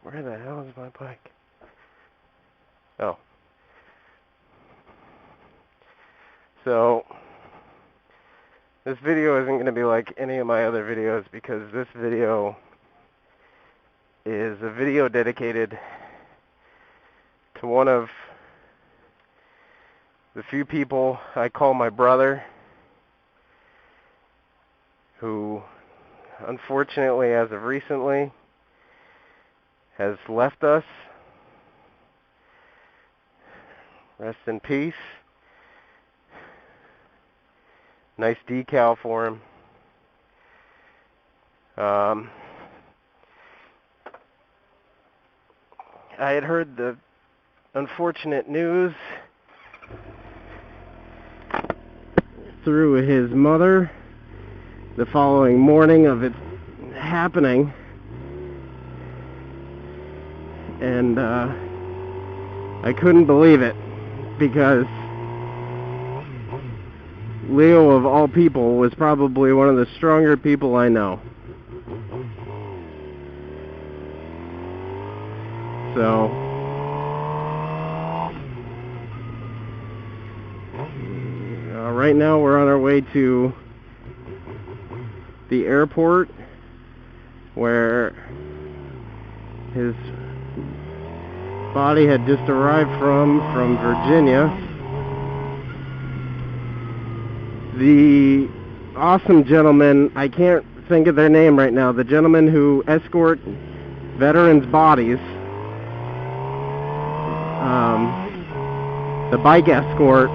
Where the hell is my bike? Oh. So, this video isn't going to be like any of my other videos because this video is a video dedicated to one of the few people I call my brother, who unfortunately as of recently has left us. Rest in peace. Nice decal for him. I had heard the unfortunate news through his mother the following morning of it happening, and I couldn't believe it, because Leo, of all people, was probably one of the stronger people I know. So, right now we're on our way to the airport where his body had just arrived from Virginia. The awesome gentleman, I can't think of their name right now, the gentlemen who escort veterans' bodies, the bike escort,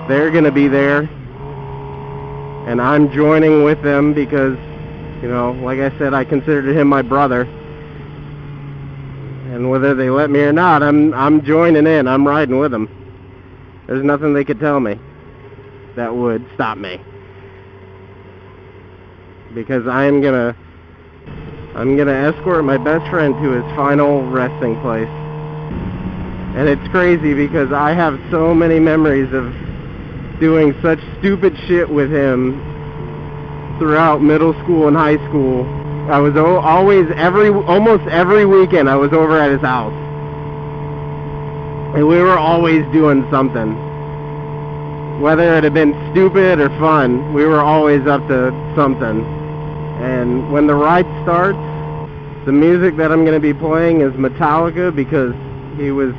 they're going to be there, and I'm joining with them because, you know, like I said, I considered him my brother, and whether they let me or not, I'm joining in. I'm riding with them. There's nothing they could tell me that would stop me, because I'm gonna escort my best friend to his final resting place. And it's crazy because I have so many memories of doing such stupid shit with him throughout middle school and high school. I was almost every weekend I was over at his house, and we were always doing something. Whether it had been stupid or fun, we were always up to something. And when the ride starts, the music that I'm going to be playing is Metallica, because he was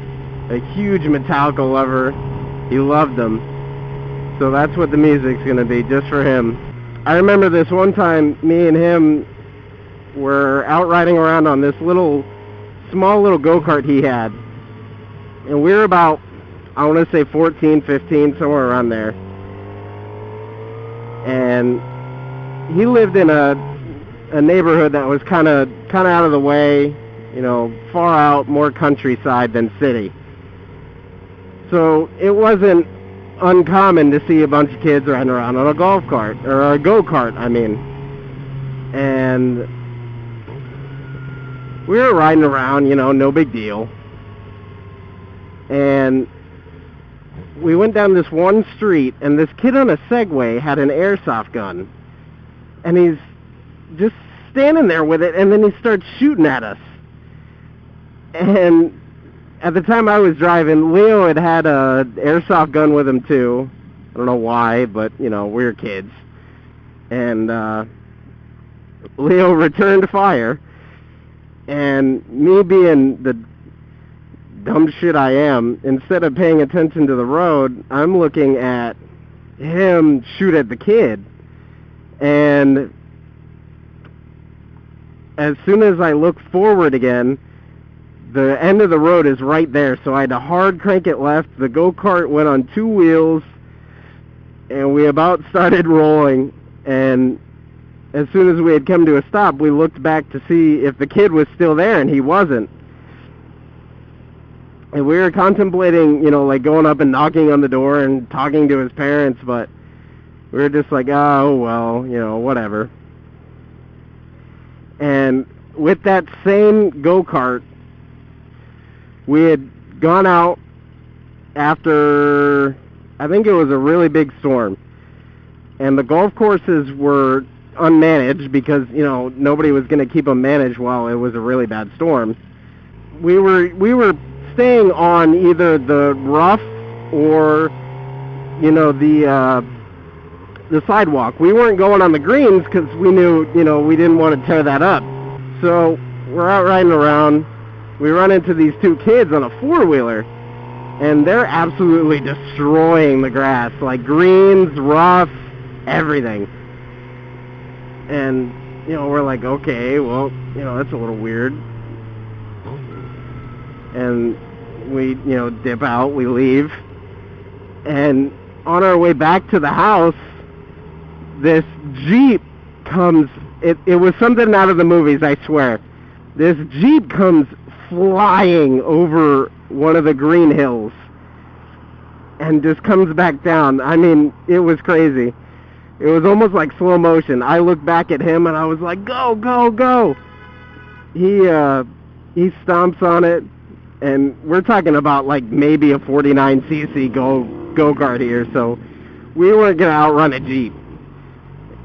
a huge Metallica lover. He loved them. So that's what the music's going to be, just for him. I remember this one time, me and him were out riding around on this small little go-kart he had. And we were about, I want to say 14, 15, somewhere around there. And he lived in a neighborhood that was kind of out of the way, you know, far out, more countryside than city. So it wasn't uncommon to see a bunch of kids riding around on a golf cart, or a go-kart, I mean. And we were riding around, you know, no big deal. And we went down this one street, and this kid on a Segway had an airsoft gun. And he's just standing there with it, and then he starts shooting at us. And at the time I was driving, Leo had a airsoft gun with him too. I don't know why, but, you know, we were kids. And Leo returned fire, and me being the dumb shit I am, instead of paying attention to the road, I'm looking at him shoot at the kid. And as soon as I look forward again, the end of the road is right there, so I had to hard crank it left. The go-kart went on two wheels, and we about started rolling, and as soon as we had come to a stop, we looked back to see if the kid was still there, and he wasn't. And we were contemplating, you know, like going up and knocking on the door and talking to his parents, but we were just like, oh, well, you know, whatever. And with that same go-kart, we had gone out after, I think it was a really big storm, and the golf courses were unmanaged because, you know, nobody was going to keep them managed while it was a really bad storm. We were staying on either the rough or, you know, the sidewalk. We weren't going on the greens because we knew, you know, we didn't want to tear that up. So we're out riding around. We run into these two kids on a four-wheeler, and they're absolutely destroying the grass, like greens, rough, everything. And, you know, we're like, okay, well, you know, that's a little weird. And we, you know, dip out, we leave. And on our way back to the house, this Jeep comes, it was something out of the movies, I swear. This Jeep comes flying over one of the green hills and just comes back down. I mean, it was crazy. It was almost like slow motion. I looked back at him and I was like, go, go, go. He stomps on it, and we're talking about like maybe a 49cc go-kart here, so we weren't going to outrun a Jeep.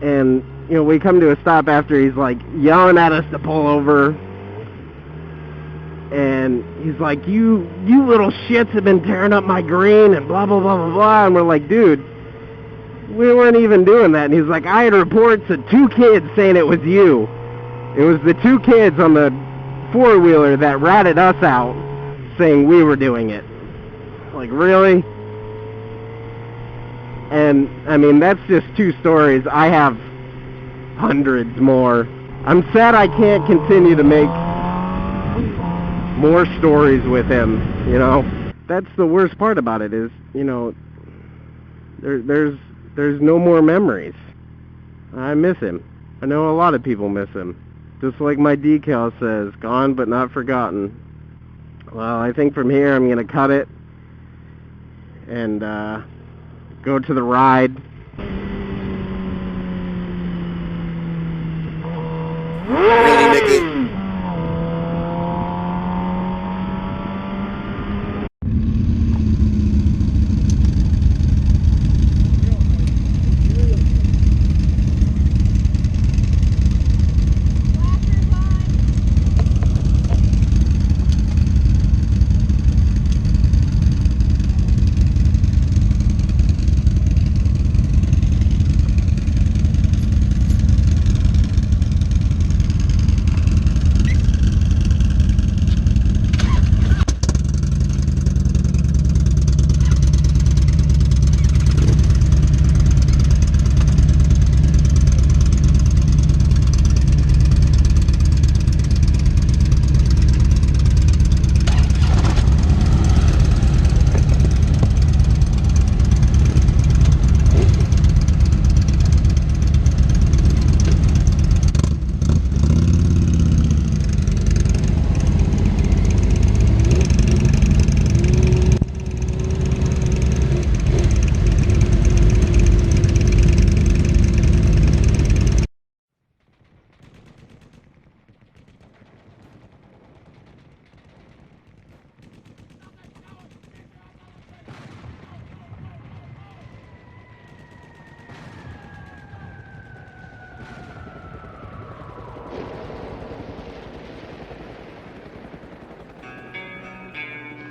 And, you know, we come to a stop after he's like yelling at us to pull over. And he's like, you little shits have been tearing up my green and blah, blah, blah, blah, blah. And we're like, dude, we weren't even doing that. And he's like, I had reports of 2 kids saying it was you. It was the 2 kids on the four-wheeler that ratted us out saying we were doing it. Like, really? And, I mean, that's just 2 stories. I have hundreds more. I'm sad I can't continue to make more stories with him, you know. That's the worst part about it is, you know, there's no more memories. I miss him. I know a lot of people miss him. Just like my decal says, gone but not forgotten. Well, I think from here I'm going to cut it and go to the ride. Really, Mickey?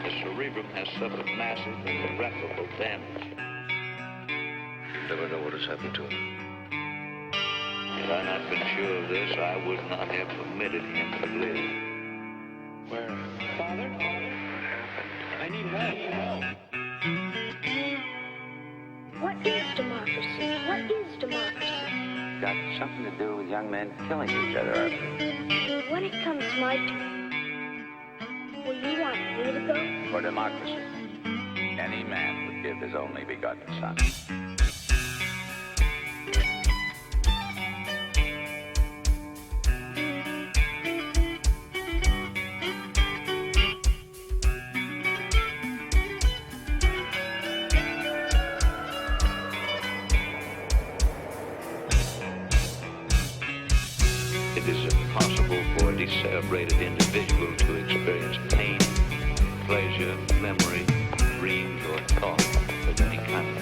The cerebrum has suffered massive and irreparable damage. You never know what has happened to him. Had I not been sure of this, I would not have permitted him to live. Where? Father? I need help. What is democracy? What is democracy? Got something to do with young men killing each other. When it comes my turn, will you want me to go? For democracy, any man would give his only begotten son. It is impossible for a decerebrated individual to experience pain, pleasure, memory, dreams, or thought of any kind.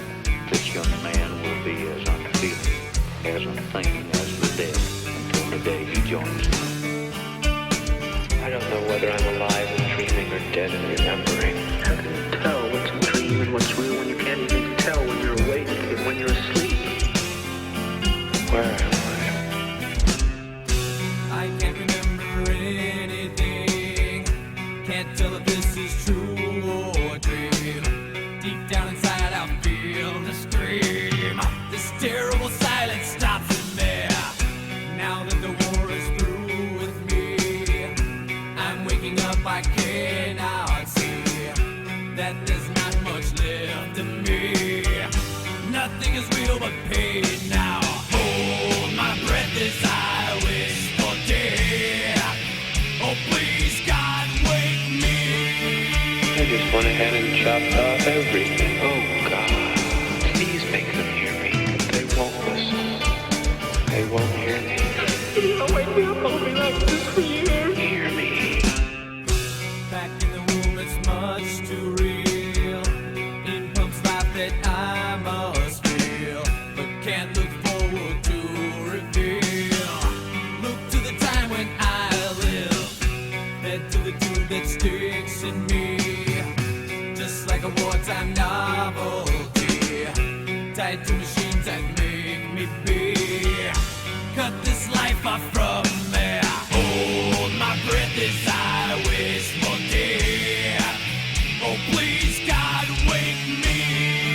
This young man will be as unfeeling as a thing as the dead until the day he joins them. I don't know whether I'm alive and dreaming or dead and remembering. How can you tell what's a dream and what's real when you can't even tell when you're awake and when you're asleep? Where am I? I can't remember anything. Can't tell if this is true or dream. Deep down inside I feel the scream. This terrible silence stops in there. Now that the war is through with me, I'm waking up, I cannot see that there's not much left of me. Nothing is real but pain now. Hold my breath as I wish for death. Oh please God, wake me. I just went ahead and chopped off everything. Oh God, please make them hear me. They won't listen. They won't hear me. Wake me up, I'll be like this for years. Hear me. Back in the womb, it's much too real. In pumps life that I must feel, but can't look forward to reveal. Look to the time when I live, fed to the tube that sticks in me, just like a wartime novelty, tied to machines that make me be. Cut this life off from me. Hold my breath as I wish for death. Oh please God, wake me.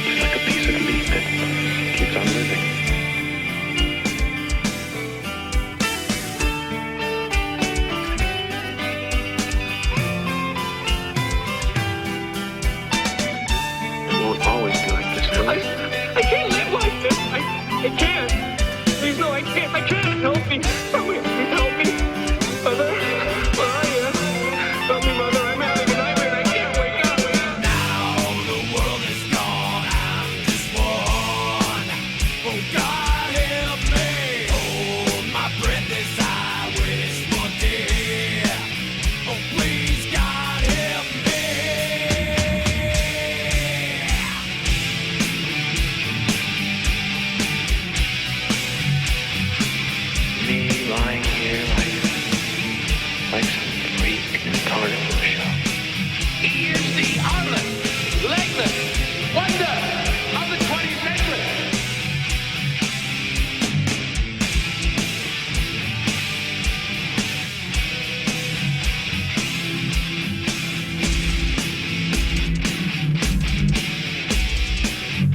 It's like a piece of meat that keeps on living. It won't always be like this, will it? I can't live like this. I can't. Please, no, I can't. I can't. Help me. Somebody help me. Mother, where are you? Help me, Mother. I'm having a nightmare and I can't wake up. Now the world is gone, I'm just one. Oh God, help me. Hold my breath as I wish for death. Oh please God, help me. Me lying here like some freak carnival show. He is the armless, legless wonder of the 20th century.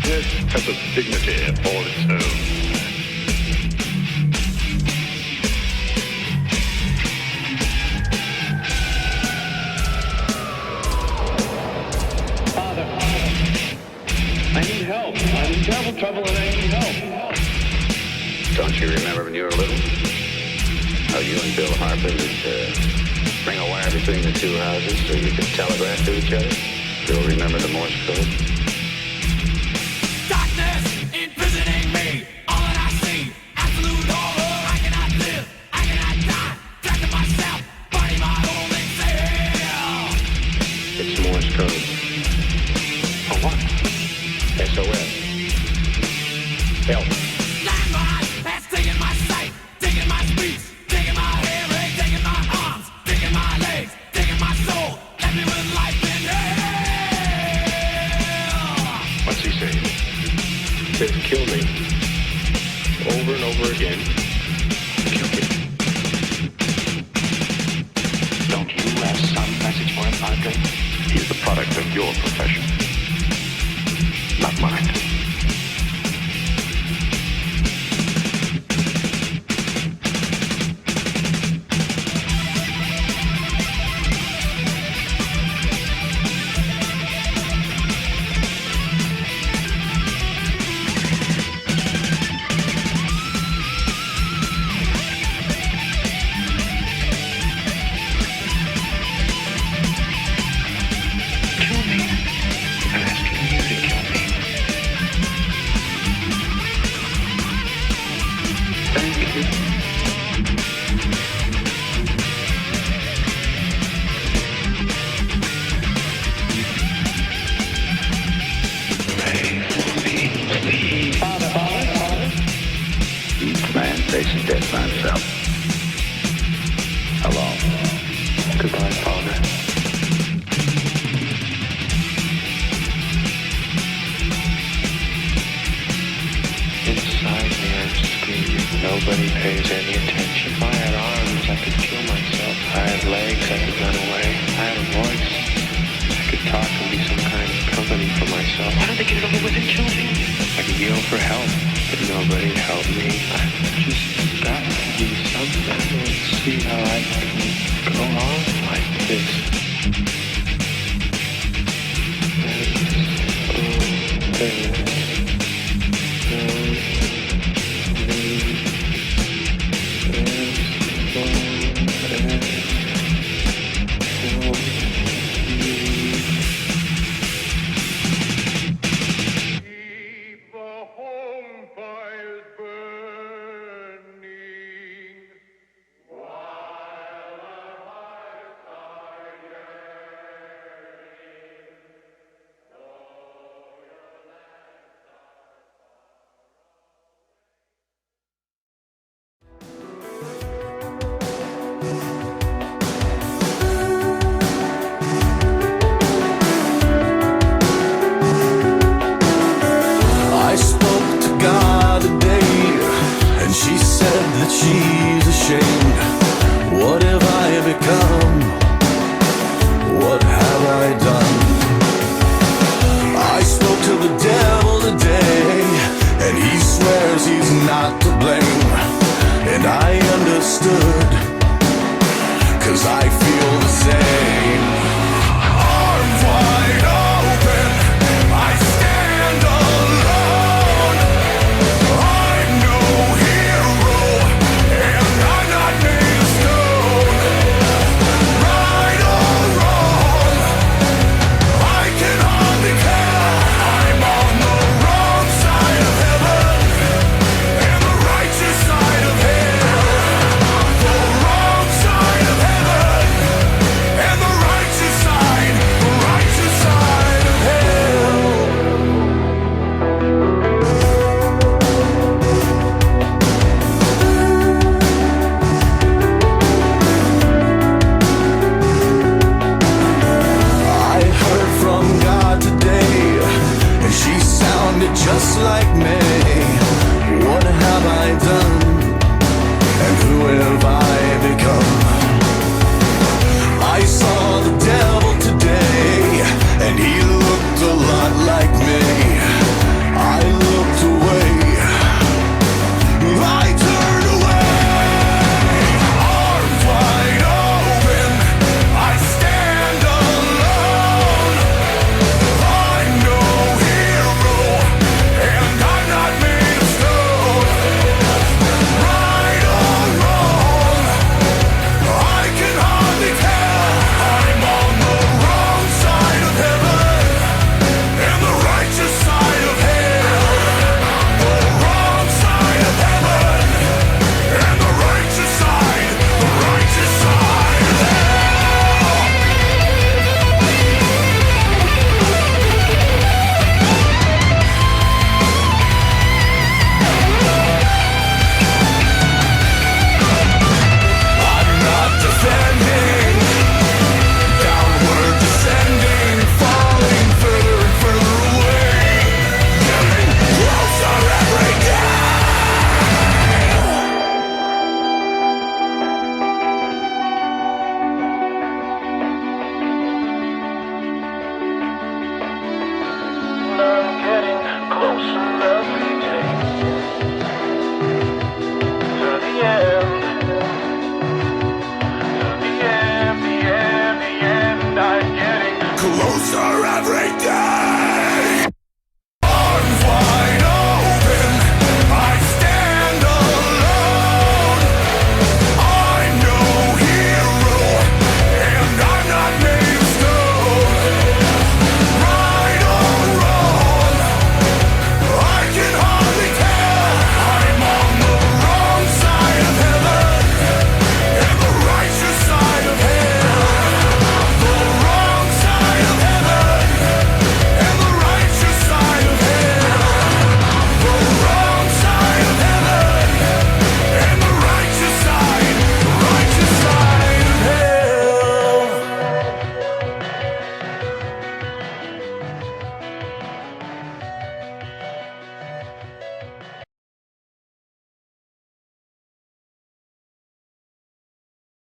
This has a dignity all its own. Father, I need help. I'm in terrible trouble and I need help. Don't you remember when you were little? How you and Bill Harper would bring a wire between the two houses so you could telegraph to each other? Still remember the Morse code? Darkness imprisoning me. All that I see, absolute horror. I cannot live, I cannot die. Trapped in myself, fighting my own exhale. It's Morse code. For what? SOS. Help. Landmine has taken my sight, taken my speech, taken my hearing, taken my arms, taken my legs, taken my soul, left me with life in hell. What's he saying? He says kill me. Over and over again. Kill me. Don't you have some message for him, Padre? He's the product of your profession, not mine. Kill me. I'm asking you to kill me. Goodbye, Father. Inside me, I'm screaming. Nobody pays any attention. If I had arms, I could kill myself. If I had legs, I could run away. If I had a voice, I could talk and be some kind of company for myself. Why don't they get it over with and kill me? I could yell for help, but nobody'd help me. I've just got to do something and see how I can go on like this. She's ashamed. What have I become? What have I done? I spoke to the devil today, and he swears he's not to blame. And I understood, 'cause I feel the same.